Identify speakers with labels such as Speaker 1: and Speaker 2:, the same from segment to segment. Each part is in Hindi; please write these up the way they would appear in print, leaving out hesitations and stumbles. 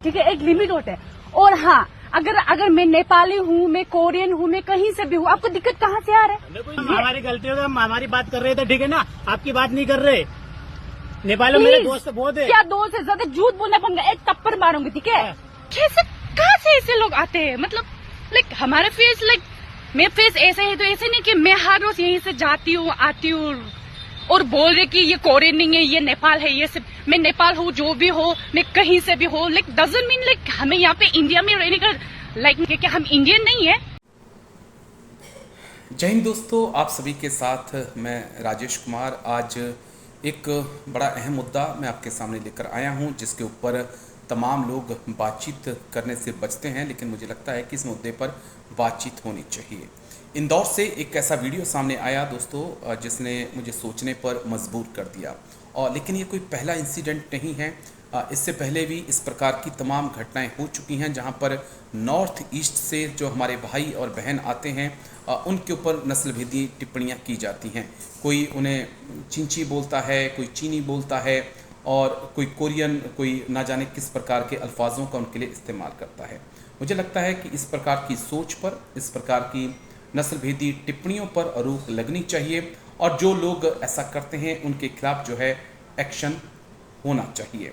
Speaker 1: ठीक है, एक लिमिट होता है। और हाँ, अगर मैं नेपाली हूँ, मैं कोरियन हूँ, मैं कहीं से भी हूँ, आपको दिक्कत कहाँ से आ रहा है?
Speaker 2: हमारी गलती होगी, हम हमारी बात कर रहे थे, ठीक है ना, आपकी बात नहीं कर रहे। नेपाल में मेरे दोस्त बहुत है।
Speaker 1: क्या दोस्त है? ज्यादा झूठ बोलना पड़ेगा, एक थप्पड़ मारूंगी, ठीक है? कैसे, कहाँ से ऐसे लोग आते हैं? मतलब लाइक हमारे फेस, लाइक मेरे फेस ऐसे है तो ऐसे नहीं कि मैं हर रोज यहीं से जाती हूँ आती हूँ और बोल रहे कि ये कोरियन नहीं है, ये नेपाल है, ये सब। मैं नेपाल हूँ, जो भी हो, मैं कहीं से भी हो, लाइक डजंट मीन लाइक हमें यहाँ पे इंडिया में रहने का लाइक क्या हम इंडियन नहीं है।
Speaker 3: जय हिंद दोस्तों, आप सभी के साथ मैं राजेश कुमार। आज एक बड़ा अहम मुद्दा मैं आपके सामने लेकर आया हूं, जिसके ऊपर तमाम लोग बातचीत करने से बचते हैं, लेकिन मुझे लगता है कि इस मुद्दे पर बातचीत होनी चाहिए। इंदौर से एक ऐसा वीडियो सामने आया दोस्तों, जिसने मुझे सोचने पर मजबूर कर दिया। और लेकिन ये कोई पहला इंसिडेंट नहीं है। इससे पहले भी इस प्रकार की तमाम घटनाएं हो चुकी हैं, जहां पर नॉर्थ ईस्ट से जो हमारे भाई और बहन आते हैं उनके ऊपर नस्लभेदी टिप्पणियां की जाती हैं। कोई उन्हें चिंची बोलता है, कोई चीनी बोलता है और कोई कोरियन, कोई ना जाने किस प्रकार के अल्फाजों का उनके लिए इस्तेमाल करता है। मुझे लगता है कि इस प्रकार की सोच पर, इस प्रकार की नस्लभेदी टिप्पणियों पर रोक लगनी चाहिए और जो लोग ऐसा करते हैं उनके खिलाफ जो है एक्शन होना चाहिए।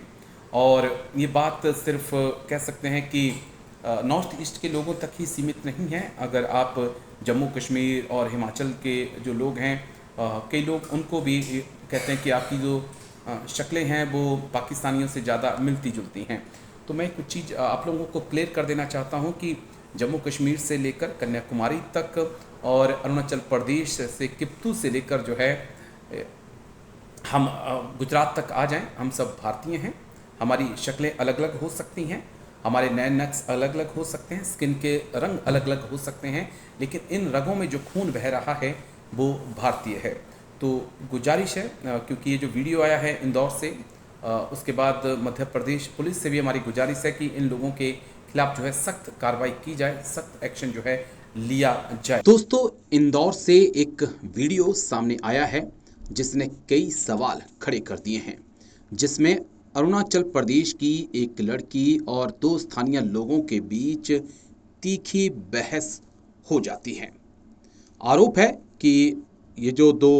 Speaker 3: और ये बात सिर्फ कह सकते हैं कि नॉर्थ ईस्ट के लोगों तक ही सीमित नहीं है। अगर आप जम्मू कश्मीर और हिमाचल के जो लोग हैं, कई लोग उनको भी कहते हैं कि आपकी जो शक्लें हैं वो पाकिस्तानियों से ज़्यादा मिलती जुलती हैं। तो मैं कुछ चीज़ आप लोगों को क्लियर कर देना चाहता हूं कि जम्मू कश्मीर से लेकर कन्याकुमारी तक और अरुणाचल प्रदेश से किप्तू से लेकर जो है हम गुजरात तक आ जाएं, हम सब भारतीय हैं। हमारी शक्लें अलग अलग हो सकती हैं, हमारे नए नक्श अलग अलग हो सकते हैं, स्किन के रंग अलग अलग हो सकते हैं, लेकिन इन रगों में जो खून बह रहा है वो भारतीय है। तो गुजारिश है, क्योंकि ये जो वीडियो आया है इंदौर से, उसके बाद मध्य प्रदेश पुलिस से भी हमारी गुजारिश है कि इन लोगों के खिलाफ जो है सख्त कार्रवाई की जाए, सख्त एक्शन जो है लिया जाए। दोस्तों, इंदौर से एक वीडियो सामने आया है जिसने कई सवाल खड़े कर दिए हैं, जिसमें अरुणाचल प्रदेश की एक लड़की और दो स्थानीय लोगों के बीच तीखी बहस हो जाती है। आरोप है कि ये जो दो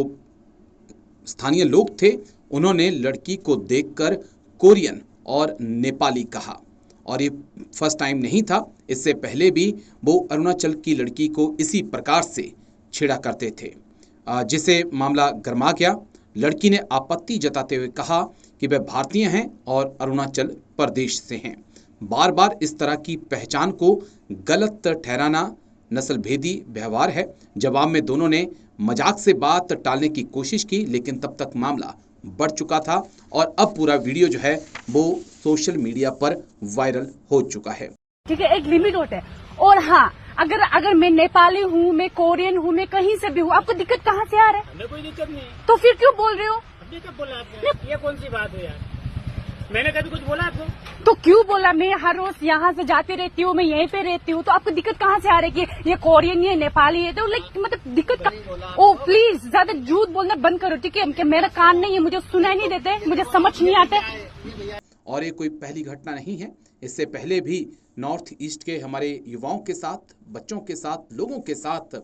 Speaker 3: स्थानीय लोग थे, उन्होंने लड़की को देखकर कोरियन और नेपाली कहा। और ये फर्स्ट टाइम नहीं था, इससे पहले भी वो अरुणाचल की लड़की को इसी प्रकार से छेड़ा करते थे, जिसे मामला गर्मा गया। लड़की ने आपत्ति जताते हुए कहा कि वे भारतीय हैं और अरुणाचल प्रदेश से हैं। बार बार इस तरह की पहचान को गलत ठहराना नस्लभेदी व्यवहार है। जवाब में दोनों ने मजाक से बात टालने की कोशिश की, लेकिन तब तक मामला बढ़ चुका था और अब पूरा वीडियो जो है वो सोशल मीडिया पर वायरल हो चुका है।
Speaker 1: ठीक है, एक लिमिट होता है। और हाँ, अगर मैं नेपाली हूँ, मैं कोरियन हूँ, मैं कहीं से भी हूँ, आपको दिक्कत कहाँ से आ रहा है?
Speaker 2: हमें कोई दिक्कत नहीं।
Speaker 1: तो फिर क्यों बोल रहे हो?
Speaker 2: अभी कब बोला आपने? ये कौन सी बात है यार? मैंने कभी कुछ बोला आपको?
Speaker 1: तो क्यों बोला? मैं हर रोज यहाँ से जाती रहती हूँ, मैं यहीं पे रहती हूँ, तो आपको दिक्कत कहाँ से आ रही है कि ये कोरियन, ये नेपाली है? तो लाइक मतलब दिक्कत का ओ प्लीज ज्यादा झूठ बोलना बंद करो, ठीक है? मेरा कान नहीं है, मुझे सुनाई नहीं देते, मुझे समझ नहीं आता।
Speaker 3: और ये कोई पहली घटना नहीं है। इससे पहले भी नॉर्थ ईस्ट के हमारे युवाओं के साथ, बच्चों के साथ, लोगों के साथ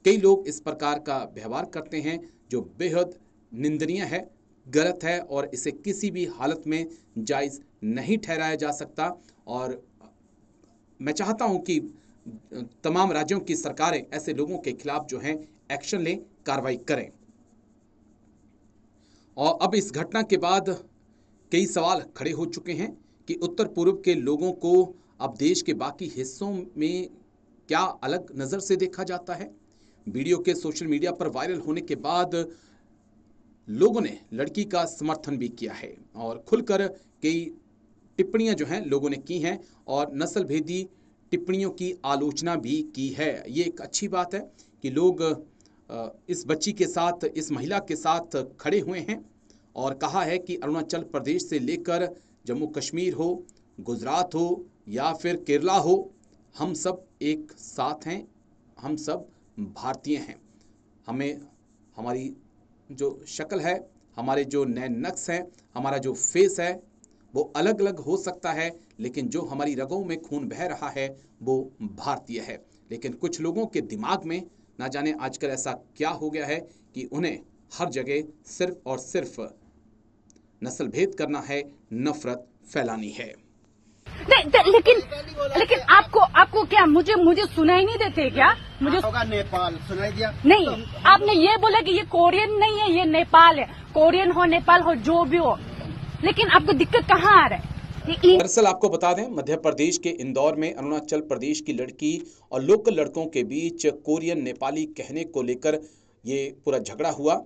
Speaker 3: कई लोग इस प्रकार का व्यवहार करते हैं, जो बेहद निंदनीय है, गलत है और इसे किसी भी हालत में जायज़ नहीं ठहराया जा सकता। और मैं चाहता हूं कि तमाम राज्यों की सरकारें ऐसे लोगों के खिलाफ जो हैं एक्शन लें, कार्रवाई करें। और अब इस घटना के बाद कई सवाल खड़े हो चुके हैं कि उत्तर पूर्व के लोगों को अब देश के बाकी हिस्सों में क्या अलग नज़र से देखा जाता है। वीडियो के सोशल मीडिया पर वायरल होने के बाद लोगों ने लड़की का समर्थन भी किया है और खुलकर कई टिप्पणियां जो हैं लोगों ने की हैं और नस्लभेदी टिप्पणियों की आलोचना भी की है। ये एक अच्छी बात है कि लोग इस बच्ची के साथ, इस महिला के साथ खड़े हुए हैं और कहा है कि अरुणाचल प्रदेश से लेकर जम्मू कश्मीर हो, गुजरात हो या फिर केरला हो, हम सब एक साथ हैं, हम सब भारतीय हैं। हमें हमारी जो शक्ल है, हमारे जो नए नक्श हैं, हमारा जो फेस है, वो अलग अलग हो सकता है, लेकिन जो हमारी रगों में खून बह रहा है वो भारतीय है। लेकिन कुछ लोगों के दिमाग में ना जाने आजकल ऐसा क्या हो गया है कि उन्हें हर जगह सिर्फ और सिर्फ नस्ल भेद करना है, नफरत फैलानी है।
Speaker 1: लेकिन आपको क्या मुझे सुनाई नहीं देते क्या? मुझे
Speaker 4: होगा नेपाल सुनाई दिया
Speaker 1: नहीं, आपने ये बोला कि ये कोरियन नहीं है, ये नेपाल है। कोरियन हो, नेपाल हो, जो भी हो, लेकिन आपको दिक्कत कहाँ आ रहा है?
Speaker 3: दरअसल आपको बता दें, मध्य प्रदेश के इंदौर में अरुणाचल प्रदेश की लड़की और लोकल लड़कों के बीच कोरियन नेपाली कहने को लेकर ये पूरा झगड़ा हुआ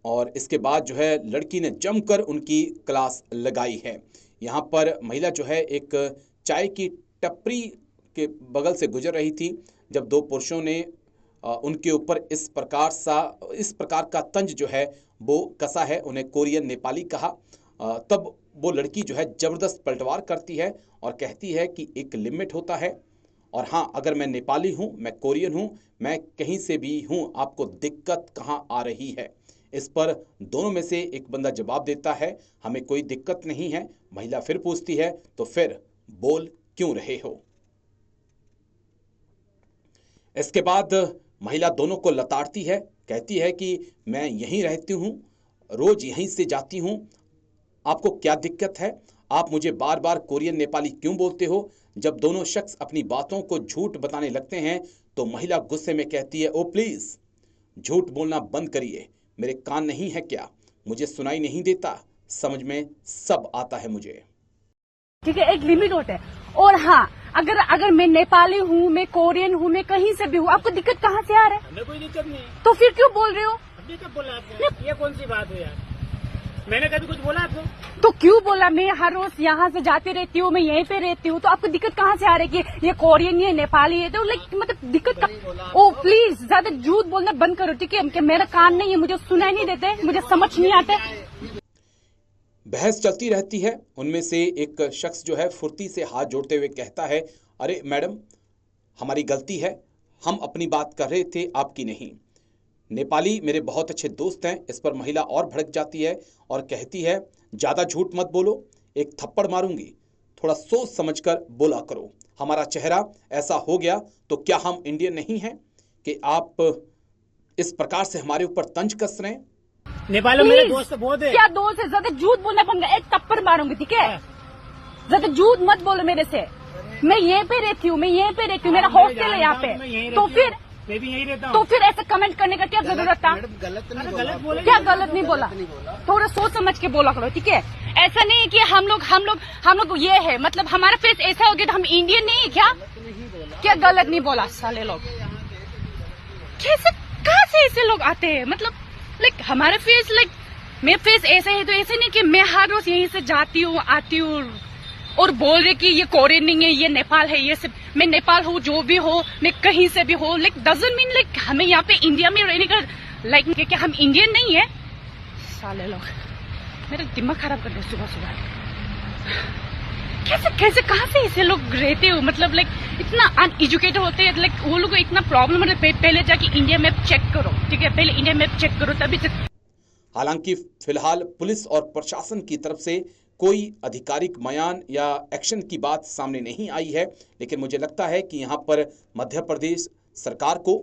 Speaker 3: और इसके बाद जो है लड़की ने जमकर उनकी क्लास लगाई है। यहाँ पर महिला जो है एक चाय की टपरी के बगल से गुजर रही थी जब दो पुरुषों ने उनके ऊपर इस प्रकार का तंज जो है वो कसा है, उन्हें कोरियन नेपाली कहा। तब वो लड़की जो है ज़बरदस्त पलटवार करती है और कहती है कि एक लिमिट होता है और हाँ, अगर मैं नेपाली हूँ, मैं कोरियन हूँ, मैं कहीं से भी हूँ, आपको दिक्कत कहाँ आ रही है? इस पर दोनों में से एक बंदा जवाब देता है, हमें कोई दिक्कत नहीं है। महिला फिर पूछती है, तो फिर बोल क्यों रहे हो? इसके बाद महिला दोनों को लताड़ती है, कहती है कि मैं यहीं रहती हूँ, रोज यहीं से जाती हूँ, आपको क्या दिक्कत है? आप मुझे बार बार कोरियन नेपाली क्यों बोलते हो? जब दोनों शख्स अपनी बातों को झूठ बताने लगते हैं तो महिला गुस्से में कहती है, ओ प्लीज झूठ बोलना बंद करिए, मेरे कान नहीं है क्या? मुझे सुनाई नहीं देता, समझ में सब आता है मुझे।
Speaker 1: ठीक है, एक लिमिट होता है। और हाँ, अगर मैं नेपाली हूँ, मैं कोरियन हूँ, मैं कहीं से भी हूँ, आपको दिक्कत कहाँ से आ रहा है?
Speaker 2: हमें कोई दिक्कत नहीं है।
Speaker 1: तो फिर क्यों बोल रहे हो?
Speaker 2: अभी कब बोला आपने? ये कौन सी बात है यार? मैंने कभी कुछ बोला आपको?
Speaker 1: तो क्यों बोला? मैं हर रोज यहाँ से जाती रहती हूँ, मैं यहीं पे रहती हूँ, तो आपको दिक्कत कहाँ से आ रही है कि ये कोरियन है, नेपाली है? तो लाइक मतलब दिक्कत का ओ प्लीज ज्यादा झूठ बोलना बंद करो, ठीक है? मेरा कान नहीं है, मुझे सुनाई नहीं देते, मुझे समझ नहीं आता।
Speaker 3: बहस चलती रहती है। उनमें से एक शख्स जो है फुर्ती से हाथ जोड़ते हुए कहता है, अरे मैडम, हमारी गलती है, हम अपनी बात कर रहे थे, आपकी नहीं। नेपाली मेरे बहुत अच्छे दोस्त हैं। इस पर महिला और भड़क जाती है और कहती है, ज़्यादा झूठ मत बोलो, एक थप्पड़ मारूंगी, थोड़ा सोच समझकर बोला करो। हमारा चेहरा ऐसा हो गया तो क्या हम इंडियन नहीं हैं कि आप इस प्रकार से हमारे ऊपर तंज कस रहे हैं?
Speaker 2: नेपाल में मेरे दोस्त बहुत है।
Speaker 1: क्या दोस्त है? ज्यादा झूठ बोलना पंगा, एक थप्पड़ मारूंगी, ठीक है? ज्यादा झूठ मत बोलो मेरे से। मैं यहीं पे रहती हूँ, मेरा हॉस्टल है यहाँ पे। तो फिर
Speaker 2: मैं भी यहीं रहता हूँ।
Speaker 1: तो फिर ऐसा कमेंट करने का क्या जरूरत था?
Speaker 4: गलत
Speaker 2: गलत बोले?
Speaker 1: क्या गलत नहीं बोला? थोड़ा सोच समझ के बोला करो, ठीक है? ऐसा नहीं है कि हम लोग ये है, मतलब हमारा फेस ऐसा हो गया तो हम इंडियन नहीं है क्या? क्या गलत नहीं बोला? साले लोग कैसे, कहाँ से ऐसे लोग आते हैं? मतलब लाइक हमारा फेस, लाइक मेरा फेस ऐसा है तो ऐसे नहीं कि मैं हर रोज यहीं से जाती हूँ, आती हूँ और बोल रहे कि ये कोरियन नहीं है, ये नेपाल है, ये सब। मैं नेपाल हूँ, जो भी हो, मैं कहीं से भी हो, लाइक डजंट मीन लाइक हमें यहाँ पे इंडिया में रहने का लाइक क्या हम इंडियन नहीं है? साले लोग मेरा दिमाग खराब कर दे सुबह सुबह। कैसे कहाँ से ऐसे लोग रहते हो? मतलब लाइक इतना अनएजुकेटेड होते हैं, लाइक वो लोग को इतना प्रॉब्लम है। पहले जाके इंडिया मैप चेक करो, ठीक है? पहले इंडिया मैप चेक करो तभी।
Speaker 3: हालांकि फिलहाल पुलिस और प्रशासन की तरफ से कोई आधिकारिक बयान या एक्शन की बात सामने नहीं आई है, लेकिन मुझे लगता है कि यहाँ पर मध्य प्रदेश सरकार को,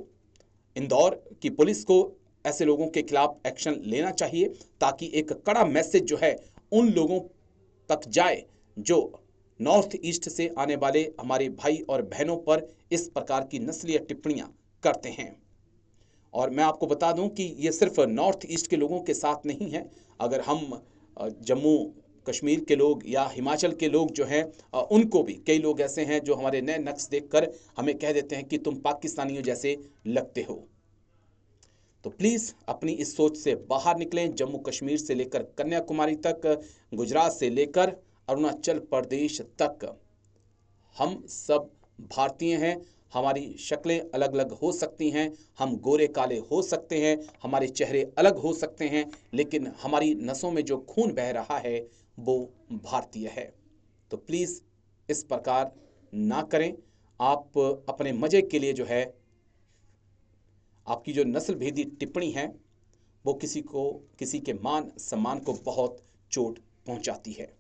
Speaker 3: इंदौर की पुलिस को ऐसे लोगों के खिलाफ एक्शन लेना चाहिए ताकि एक कड़ा मैसेज जो है उन लोगों तक जाए जो नॉर्थ ईस्ट से आने वाले हमारे भाई और बहनों पर इस प्रकार की नस्लीय टिप्पणियां करते हैं। और मैं आपको बता दूं कि ये सिर्फ नॉर्थ ईस्ट के लोगों के साथ नहीं है। अगर हम जम्मू कश्मीर के लोग या हिमाचल के लोग जो हैं, उनको भी कई लोग ऐसे हैं जो हमारे नए नक्श देखकर हमें कह देते हैं कि तुम पाकिस्तानियों जैसे लगते हो। तो प्लीज़ अपनी इस सोच से बाहर निकलें। जम्मू कश्मीर से लेकर कन्याकुमारी तक, गुजरात से लेकर अरुणाचल प्रदेश तक हम सब भारतीय हैं। हमारी शक्लें अलग अलग हो सकती हैं, हम गोरे काले हो सकते हैं, हमारे चेहरे अलग हो सकते हैं, लेकिन हमारी नसों में जो खून बह रहा है वो भारतीय है। तो प्लीज़ इस प्रकार ना करें। आप अपने मज़े के लिए जो है आपकी जो नस्ल भेदी टिप्पणी है वो किसी के मान सम्मान को बहुत चोट पहुंचाती है।